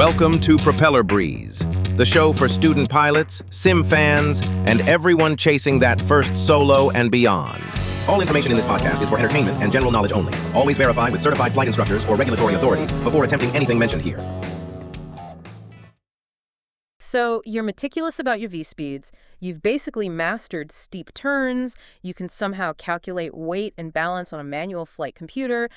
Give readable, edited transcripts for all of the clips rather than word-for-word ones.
Welcome to Propeller Breeze, the show for student pilots, sim fans, and everyone chasing that first solo and beyond. All information in this podcast is for entertainment and general knowledge only. Always verify with certified flight instructors or regulatory authorities before attempting anything mentioned here. So you're meticulous about your V-speeds, you've basically mastered steep turns, you can somehow calculate weight and balance on a manual flight computer,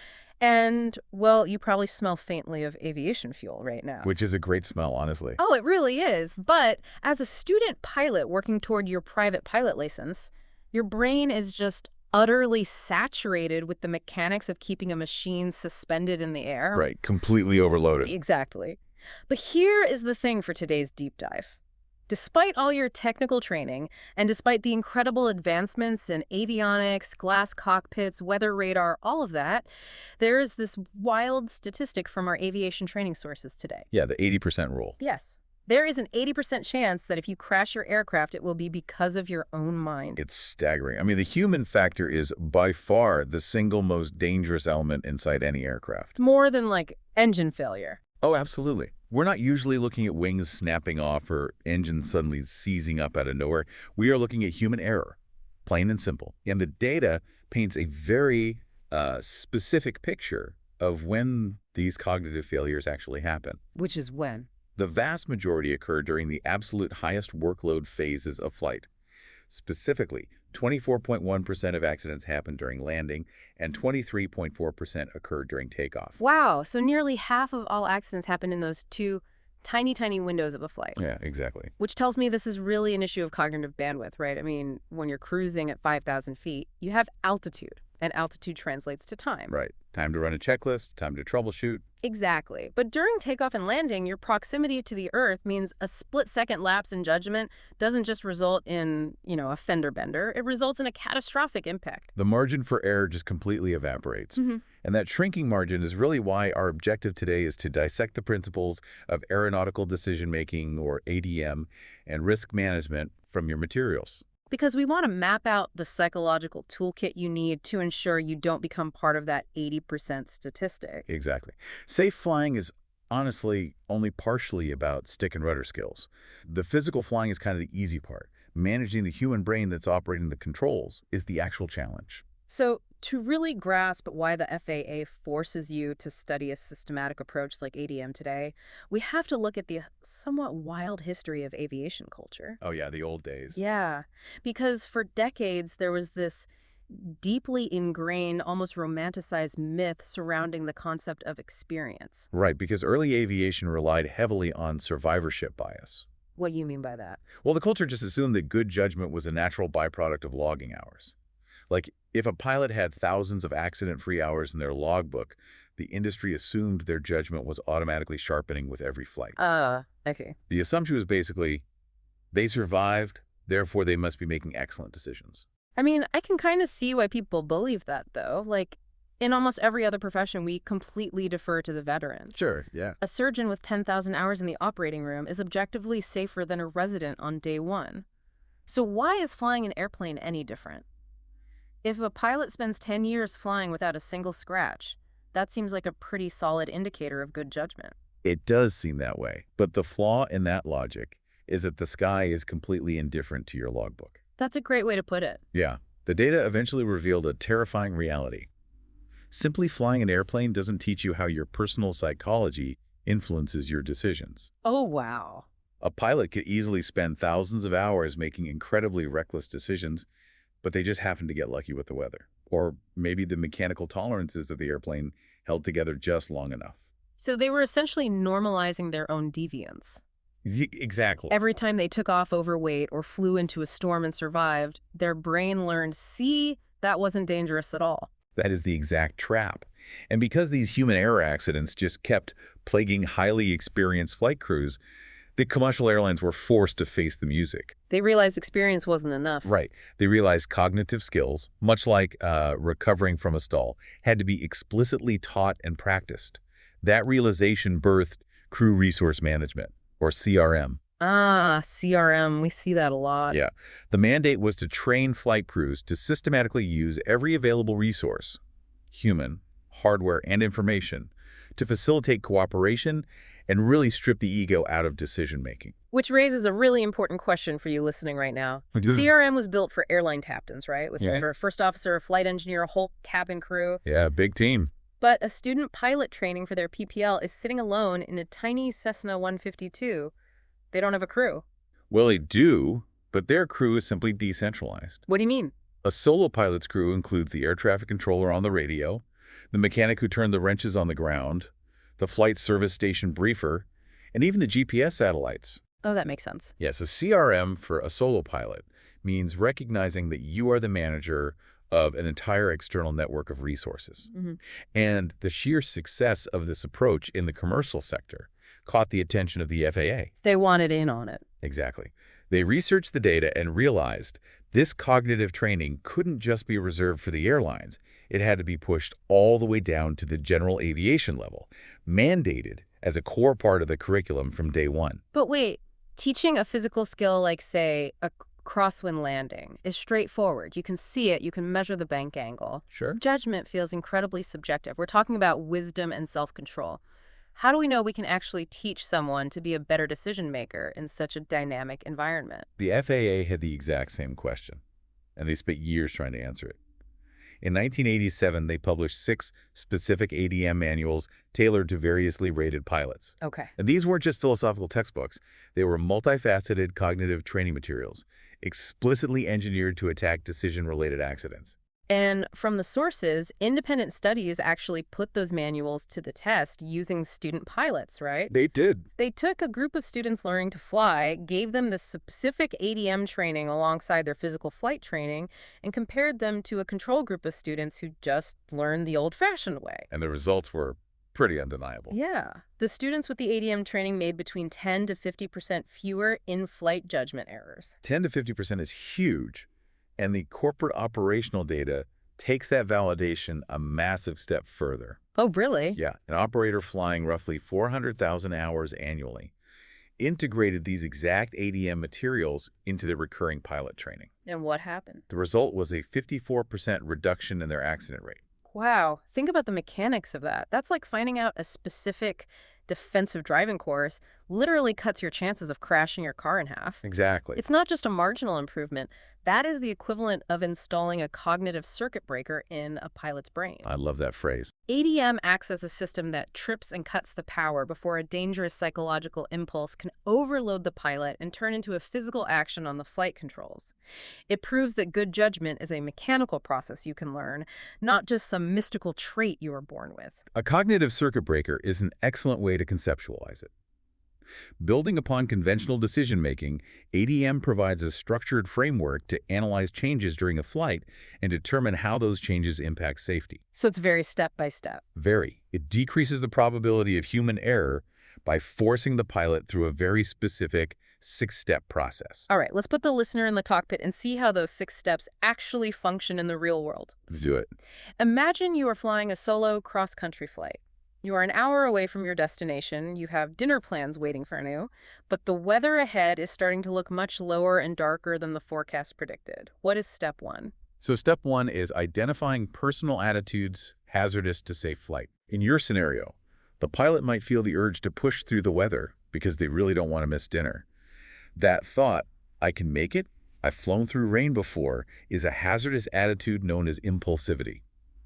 and, well, you probably smell faintly of aviation fuel right now. Which is a great smell, honestly. Oh, it really is. But as a student pilot working toward your private pilot license, your brain is just utterly saturated with the mechanics of keeping a machine suspended in the air. Right, completely overloaded. Exactly. But here is the thing for today's deep dive. Despite all your technical training, and despite the incredible advancements in avionics, glass cockpits, weather radar, all of that, there is this wild statistic from our aviation training sources today. Yeah, the 80% rule. Yes. There is an 80% chance that if you crash your aircraft, it will be because of your own mind. It's staggering. I mean, the human factor is by far the single most dangerous element inside any aircraft. More than, like, engine failure. Oh, absolutely. We're not usually looking at wings snapping off or engines suddenly seizing up out of nowhere. We are looking at human error, plain and simple. And the data paints a very specific picture of when these cognitive failures actually happen. Which is when? The vast majority occur during the absolute highest workload phases of flight. Specifically, 24.1% of accidents happen during landing, and 23.4% occur during takeoff. Wow, so nearly half of all accidents happen in those two tiny, tiny windows of a flight. Yeah, exactly. Which tells me this is really an issue of cognitive bandwidth, right? I mean, when you're cruising at 5,000 feet, you have altitude, and altitude translates to time. Right. Time to run a checklist, time to troubleshoot. Exactly. But during takeoff and landing, your proximity to the Earth means a split-second lapse in judgment doesn't just result in, a fender bender. It results in a catastrophic impact. The margin for error just completely evaporates. And that shrinking margin is really why our objective today is to dissect the principles of aeronautical decision-making, or ADM, and risk management from your materials. Because we want to map out the psychological toolkit you need to ensure you don't become part of that 80% statistic. Exactly. Safe flying is honestly only partially about stick and rudder skills. The physical flying is kind of the easy part. Managing the human brain that's operating the controls is the actual challenge. So to really grasp why the FAA forces you to study a systematic approach like ADM today, we have to look at the somewhat wild history of aviation culture. Oh yeah, the old days. Yeah, because for decades there was this deeply ingrained, almost romanticized myth surrounding the concept of experience. Right, because early aviation relied heavily on survivorship bias. What do you mean by that? Well, the culture just assumed that good judgment was a natural byproduct of logging hours. Like, if a pilot had thousands of accident-free hours in their logbook, the industry assumed their judgment was automatically sharpening with every flight. I see. The assumption was basically, they survived, therefore they must be making excellent decisions. I mean, I can kind of see why people believe that, though. Like, in almost every other profession, we completely defer to the veteran. Sure, yeah. A surgeon with 10,000 hours in the operating room is objectively safer than a resident on day one. So why is flying an airplane any different? If a pilot spends 10 years flying without a single scratch, that seems like a pretty solid indicator of good judgment. It does seem that way, but the flaw in that logic is that the sky is completely indifferent to your logbook. That's a great way to put it. Yeah, the data eventually revealed a terrifying reality. Simply flying an airplane doesn't teach you how your personal psychology influences your decisions. Oh, wow. A pilot could easily spend thousands of hours making incredibly reckless decisions, but they just happened to get lucky with the weather. Or maybe the mechanical tolerances of the airplane held together just long enough. So they were essentially normalizing their own deviance. Exactly. Every time they took off overweight or flew into a storm and survived, their brain learned, see, that wasn't dangerous at all. That is the exact trap. And because these human error accidents just kept plaguing highly experienced flight crews, the commercial airlines were forced to face the music. They realized experience wasn't enough. Right. They realized cognitive skills, much like recovering from a stall, had to be explicitly taught and practiced. That realization birthed crew resource management, or CRM. Ah, CRM. We see that a lot. Yeah. The mandate was to train flight crews to systematically use every available resource, human, hardware, and information, to facilitate cooperation and really strip the ego out of decision-making. Which raises a really important question for you listening right now. CRM was built for airline captains, right? With Yeah. for a first officer, a flight engineer, a whole cabin crew. Yeah, big team. But a student pilot training for their PPL is sitting alone in a tiny Cessna 152. They don't have a crew. Well, they do, but their crew is simply decentralized. What do you mean? A solo pilot's crew includes the air traffic controller on the radio, the mechanic who turned the wrenches on the ground, the flight service station briefer, and even the GPS satellites. Oh, that makes sense. Yes, a CRM for a solo pilot means recognizing that you are the manager of an entire external network of resources. And the sheer success of this approach in the commercial sector caught the attention of the FAA. They wanted in on it. Exactly. They researched the data and realized this cognitive training couldn't just be reserved for the airlines. It had to be pushed all the way down to the general aviation level, mandated as a core part of the curriculum from day one. But wait, teaching a physical skill like, say, a crosswind landing is straightforward. You can see it, you can measure the bank angle. Sure. Judgment feels incredibly subjective. We're talking about wisdom and self-control. How do we know we can actually teach someone to be a better decision maker in such a dynamic environment? The FAA had the exact same question, and they spent years trying to answer it. In 1987, they published 6 specific ADM manuals tailored to variously rated pilots. Okay. And these weren't just philosophical textbooks. They were multifaceted cognitive training materials, explicitly engineered to attack decision-related accidents. And from the sources, independent studies actually put those manuals to the test using student pilots, right? They did. They took a group of students learning to fly, gave them the specific ADM training alongside their physical flight training, and compared them to a control group of students who just learned the old-fashioned way. And the results were pretty undeniable. Yeah. The students with the ADM training made between 10 to 50% fewer in-flight judgment errors. 10 to 50% is huge. And the corporate operational data takes that validation a massive step further. Oh, really? Yeah, an operator flying roughly 400,000 hours annually integrated these exact ADM materials into their recurring pilot training. And what happened? The result was a 54% reduction in their accident rate. Wow. Think about the mechanics of that. That's like finding out a specific defensive driving course literally cuts your chances of crashing your car in half. Exactly. It's not just a marginal improvement. That is the equivalent of installing a cognitive circuit breaker in a pilot's brain. I love that phrase. ADM acts as a system that trips and cuts the power before a dangerous psychological impulse can overload the pilot and turn into a physical action on the flight controls. It proves that good judgment is a mechanical process you can learn, not just some mystical trait you were born with. A cognitive circuit breaker is an excellent way to conceptualize it. Building upon conventional decision-making, ADM provides a structured framework to analyze changes during a flight and determine how those changes impact safety. So it's very step-by-step. Very. It decreases the probability of human error by forcing the pilot through a very specific 6-step process. All right, let's put the listener in the cockpit and see how those 6 steps actually function in the real world. Let's do it. Imagine you are flying a solo cross-country flight. You are an hour away from your destination, you have dinner plans waiting for you, but the weather ahead is starting to look much lower and darker than the forecast predicted. What is step 1? So step 1 is identifying personal attitudes hazardous to safe flight. In your scenario, the pilot might feel the urge to push through the weather because they really don't want to miss dinner. That thought, I can make it, I've flown through rain before, is a hazardous attitude known as impulsivity,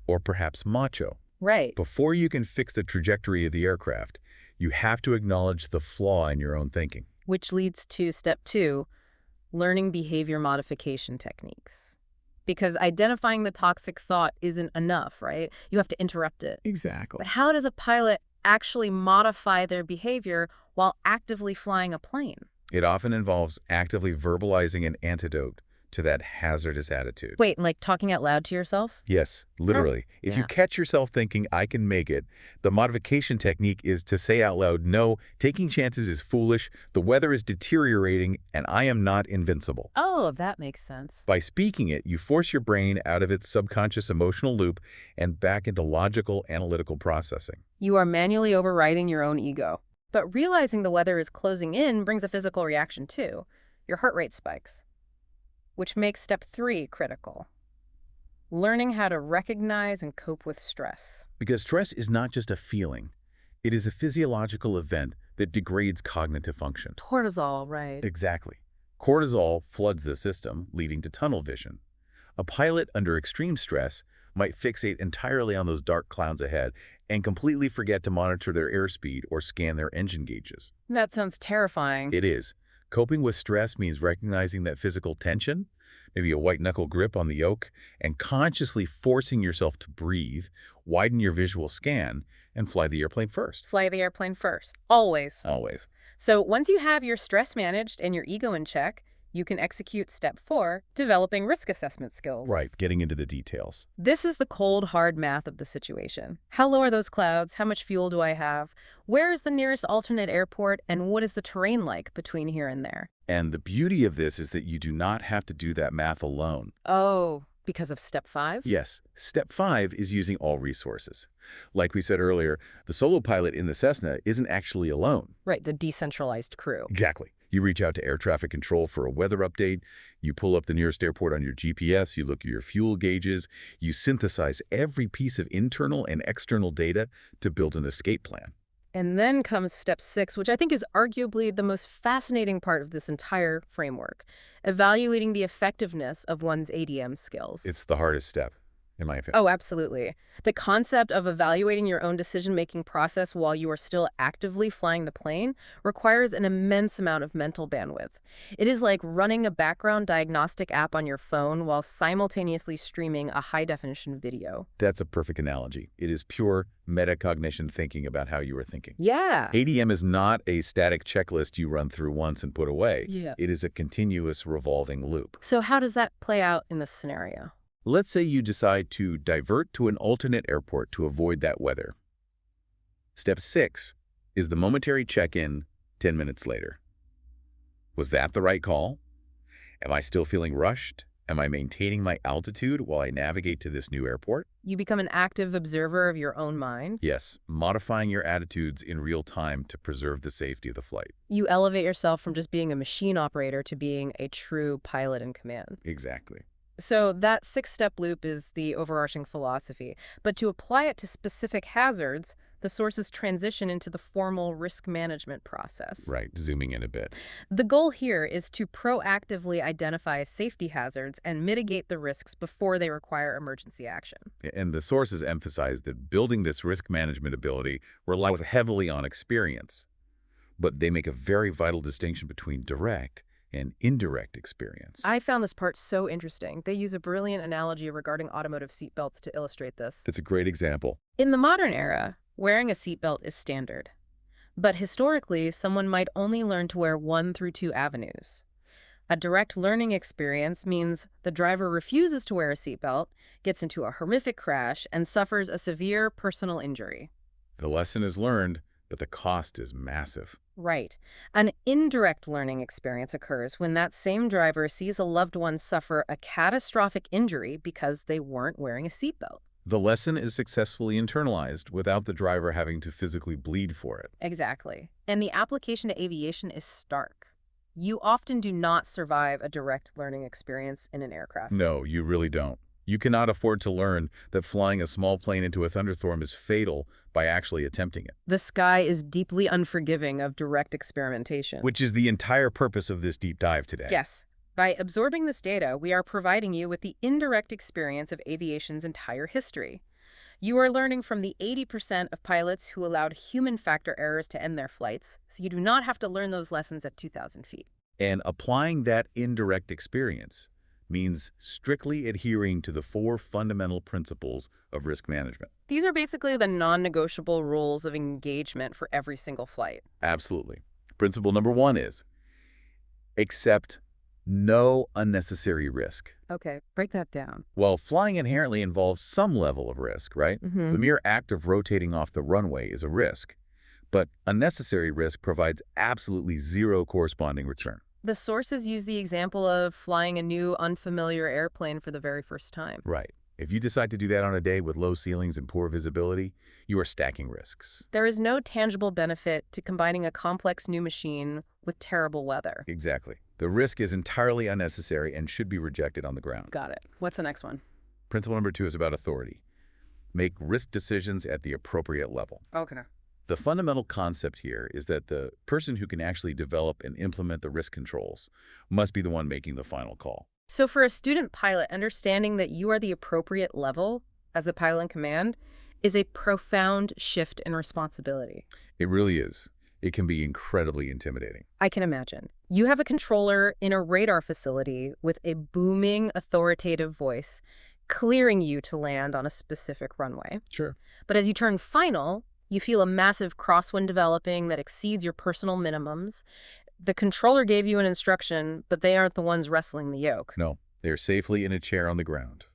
or perhaps macho. Right. Before you can fix the trajectory of the aircraft, you have to acknowledge the flaw in your own thinking. Which leads to step 2, learning behavior modification techniques. Because identifying the toxic thought isn't enough, right? You have to interrupt it. Exactly. But how does a pilot actually modify their behavior while actively flying a plane? It often involves actively verbalizing an antidote to that hazardous attitude. Wait, like talking out loud to yourself? Yes, literally. If you catch yourself thinking, I can make it, the modification technique is to say out loud, no, taking chances is foolish, the weather is deteriorating, and I am not invincible. Oh, that makes sense. By speaking it, you force your brain out of its subconscious emotional loop and back into logical, analytical processing. You are manually overriding your own ego. But realizing the weather is closing in brings a physical reaction too. Your heart rate spikes, which makes step 3 critical. Learning how to recognize and cope with stress. Because stress is not just a feeling. It is a physiological event that degrades cognitive function. Cortisol, right. Exactly. Cortisol floods the system, leading to tunnel vision. A pilot under extreme stress might fixate entirely on those dark clouds ahead and completely forget to monitor their airspeed or scan their engine gauges. That sounds terrifying. It is. Coping with stress means recognizing that physical tension, maybe a white-knuckle grip on the yoke, and consciously forcing yourself to breathe, widen your visual scan, and fly the airplane first. Fly the airplane first. Always. Always. So once you have your stress managed and your ego in check, you can execute step 4, developing risk assessment skills. Right, getting into the details. This is the cold, hard math of the situation. How low are those clouds? How much fuel do I have? Where is the nearest alternate airport? And what is the terrain like between here and there? And the beauty of this is that you do not have to do that math alone. Oh, because of step 5? Yes, step 5 is using all resources. Like we said earlier, the solo pilot in the Cessna isn't actually alone. Right, the decentralized crew. Exactly. You reach out to air traffic control for a weather update, you pull up the nearest airport on your GPS, you look at your fuel gauges, you synthesize every piece of internal and external data to build an escape plan. And then comes step 6, which I think is arguably the most fascinating part of this entire framework, evaluating the effectiveness of one's ADM skills. It's the hardest step, in my opinion. Oh, absolutely. The concept of evaluating your own decision-making process while you are still actively flying the plane requires an immense amount of mental bandwidth. It is like running a background diagnostic app on your phone while simultaneously streaming a high-definition video. That's a perfect analogy. It is pure metacognition thinking about how you are thinking. Yeah. ADM is not a static checklist you run through once and put away. Yeah. It is a continuous revolving loop. So how does that play out in this scenario? Let's say you decide to divert to an alternate airport to avoid that weather. Step 6 is the momentary check-in 10 minutes later. Was that the right call? Am I still feeling rushed? Am I maintaining my altitude while I navigate to this new airport? You become an active observer of your own mind. Yes, modifying your attitudes in real time to preserve the safety of the flight. You elevate yourself from just being a machine operator to being a true pilot in command. Exactly. So that 6-step loop is the overarching philosophy. But to apply it to specific hazards, the sources transition into the formal risk management process. Right, zooming in a bit. The goal here is to proactively identify safety hazards and mitigate the risks before they require emergency action. And the sources emphasize that building this risk management ability relies heavily on experience. But they make a very vital distinction between direct and indirect experience. I found this part so interesting. They use a brilliant analogy regarding automotive seatbelts to illustrate this. It's a great example. In the modern era, wearing a seatbelt is standard. But historically, someone might only learn to wear 1 through 2 avenues. A direct learning experience means the driver refuses to wear a seatbelt, gets into a horrific crash, and suffers a severe personal injury. The lesson is learned, but the cost is massive. Right. An indirect learning experience occurs when that same driver sees a loved one suffer a catastrophic injury because they weren't wearing a seatbelt. The lesson is successfully internalized without the driver having to physically bleed for it. Exactly. And the application to aviation is stark. You often do not survive a direct learning experience in an aircraft. No, you really don't. You cannot afford to learn that flying a small plane into a thunderstorm is fatal by actually attempting it. The sky is deeply unforgiving of direct experimentation. Which is the entire purpose of this deep dive today. Yes. By absorbing this data, we are providing you with the indirect experience of aviation's entire history. You are learning from the 80% of pilots who allowed human factor errors to end their flights, so you do not have to learn those lessons at 2,000 feet. And applying that indirect experience means strictly adhering to the 4 fundamental principles of risk management. These are basically the non-negotiable rules of engagement for every single flight. Absolutely. Principle number 1 is accept no unnecessary risk. Okay, break that down. Well, flying inherently involves some level of risk, right? Mm-hmm. The mere act of rotating off the runway is a risk, but unnecessary risk provides absolutely zero corresponding return. The sources use the example of flying a new, unfamiliar airplane for the very first time. Right. If you decide to do that on a day with low ceilings and poor visibility, you are stacking risks. There is no tangible benefit to combining a complex new machine with terrible weather. Exactly. The risk is entirely unnecessary and should be rejected on the ground. Got it. What's the next one? Principle number 2 is about authority. Make risk decisions at the appropriate level. Okay. The fundamental concept here is that the person who can actually develop and implement the risk controls must be the one making the final call. So for a student pilot, understanding that you are the appropriate level as the pilot in command is a profound shift in responsibility. It really is. It can be incredibly intimidating. I can imagine. You have a controller in a radar facility with a booming, authoritative voice clearing you to land on a specific runway. Sure. But as you turn final, you feel a massive crosswind developing that exceeds your personal minimums. The controller gave you an instruction, but they aren't the ones wrestling the yoke. No, they're safely in a chair on the ground.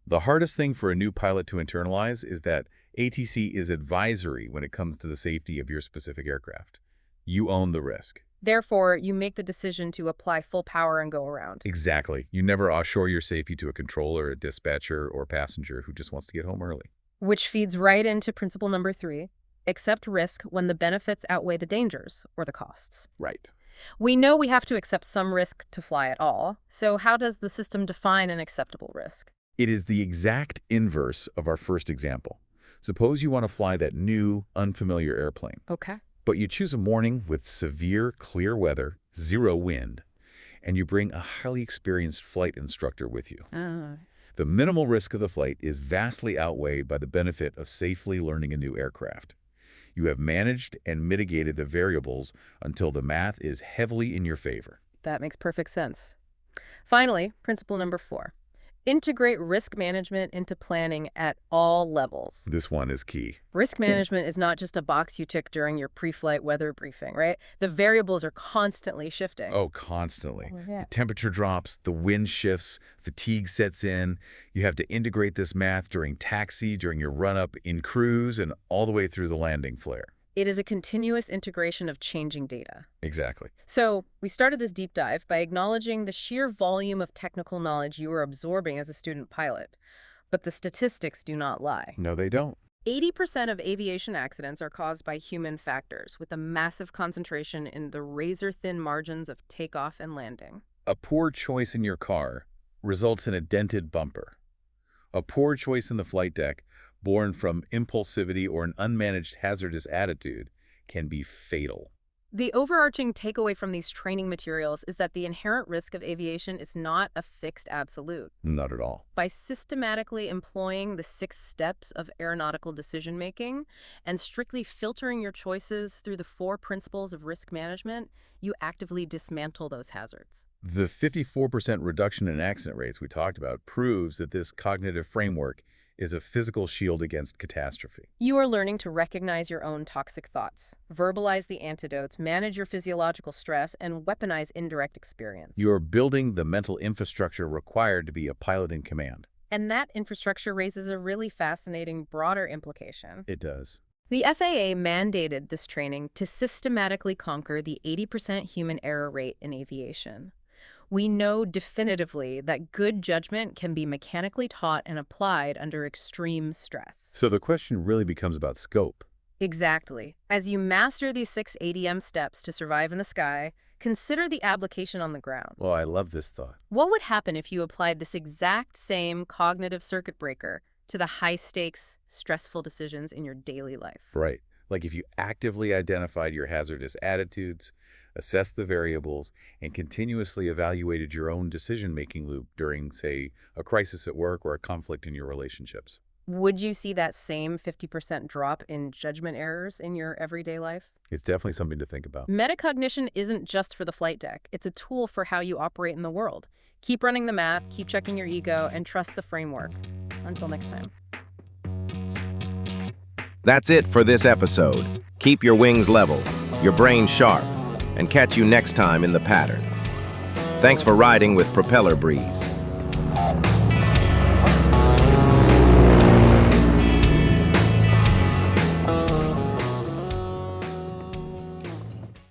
The hardest thing for a new pilot to internalize is that ATC is advisory when it comes to the safety of your specific aircraft. You own the risk. Therefore, you make the decision to apply full power and go around. Exactly. You never offshore your safety to a controller, a dispatcher, or a passenger who just wants to get home early. Which feeds right into principle number 3, accept risk when the benefits outweigh the dangers or the costs. Right. We know we have to accept some risk to fly at all, so how does the system define an acceptable risk? It is the exact inverse of our first example. Suppose you want to fly that new, unfamiliar airplane. Okay. But you choose a morning with severe, clear weather, zero wind, and you bring a highly experienced flight instructor with you. The minimal risk of the flight is vastly outweighed by the benefit of safely learning a new aircraft. You have managed and mitigated the variables until the math is heavily in your favor. That makes perfect sense. Finally, principle number 4. Integrate risk management into planning at all levels. This one is key. Risk management is not just a box you tick during your pre-flight weather briefing, right? The variables are constantly shifting. Oh, constantly. Yeah. The temperature drops, the wind shifts, fatigue sets in. You have to integrate this math during taxi, during your run-up in cruise, and all the way through the landing flare. It is a continuous integration of changing data. Exactly. So we started this deep dive by acknowledging the sheer volume of technical knowledge you are absorbing as a student pilot. But the statistics do not lie. No, they don't. 80% of aviation accidents are caused by human factors, with a massive concentration in the razor-thin margins of takeoff and landing. A poor choice in your car results in a dented bumper. A poor choice in the flight deck, born from impulsivity or an unmanaged hazardous attitude, can be fatal. The overarching takeaway from these training materials is that the inherent risk of aviation is not a fixed absolute. Not at all. By systematically employing the 6 steps of aeronautical decision-making and strictly filtering your choices through the 4 principles of risk management, you actively dismantle those hazards. The 54% reduction in accident rates we talked about proves that this cognitive framework is a physical shield against catastrophe. You are learning to recognize your own toxic thoughts, verbalize the antidotes, manage your physiological stress, and weaponize indirect experience. You are building the mental infrastructure required to be a pilot in command. And that infrastructure raises a really fascinating, broader implication. It does. The FAA mandated this training to systematically conquer the 80% human error rate in aviation. We know definitively that good judgment can be mechanically taught and applied under extreme stress. So the question really becomes about scope. Exactly. As you master these 6 ADM steps to survive in the sky, consider the application on the ground. Well, I love this thought. What would happen if you applied this exact same cognitive circuit breaker to the high-stakes, stressful decisions in your daily life? Right. Like if you actively identified your hazardous attitudes, assessed the variables, and continuously evaluated your own decision-making loop during, say, a crisis at work or a conflict in your relationships. Would you see that same 50% drop in judgment errors in your everyday life? It's definitely something to think about. Metacognition isn't just for the flight deck. It's a tool for how you operate in the world. Keep running the math, keep checking your ego, and trust the framework. Until next time. That's it for this episode. Keep your wings level, your brain sharp, and catch you next time in the pattern. Thanks for riding with Propeller Breeze.